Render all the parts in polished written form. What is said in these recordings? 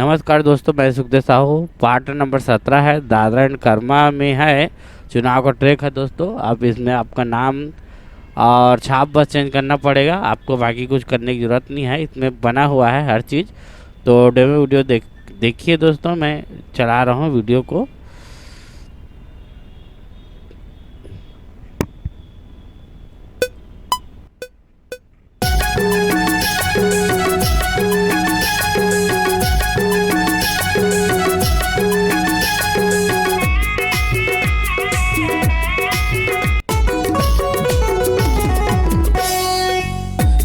नमस्कार दोस्तों, मैं सुखदेव साहू। पार्ट नंबर 17 है, दादरा एंड कर्मा में है। चुनाव का ट्रैक है दोस्तों। आप इसमें आपका नाम और छाप बस चेंज करना पड़ेगा आपको, बाकी कुछ करने की ज़रूरत नहीं है। इसमें बना हुआ है हर चीज़। तो डेमो वीडियो देखिए दोस्तों, मैं चला रहा हूँ वीडियो को।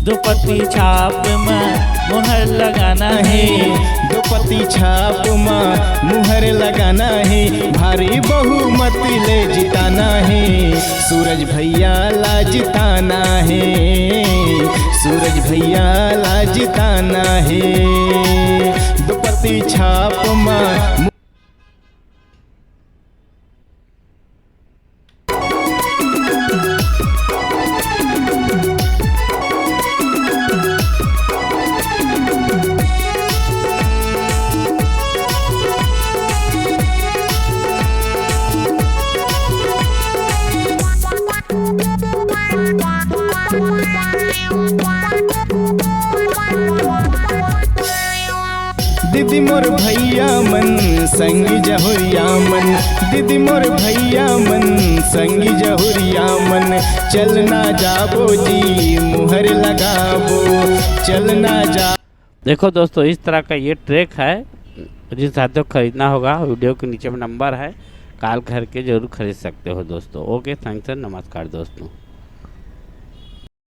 दुपट्टी छाप में मुहर लगाना है, दुपट्टी छाप में मुहर लगाना है, भारी बहुमत ले जिताना है, सूरज भैया ला जिताना है, सूरज भैया ला जिताना है। दुपट्टी छाप में दीदी मोर भैया मन संगी जहुरिया मन, दीदी मोर भैया मन संगी जहुरिया मन, चलना जाबो जी मुहर लगाबो, चलना जा। देखो दोस्तों, इस तरह का ये ट्रैक है। जिन साथियों को खरीदना होगा, वीडियो के नीचे में नंबर है, कॉल करके जरूर खरीद सकते हो दोस्तों। ओके, थैंक्स, नमस्कार दोस्तों।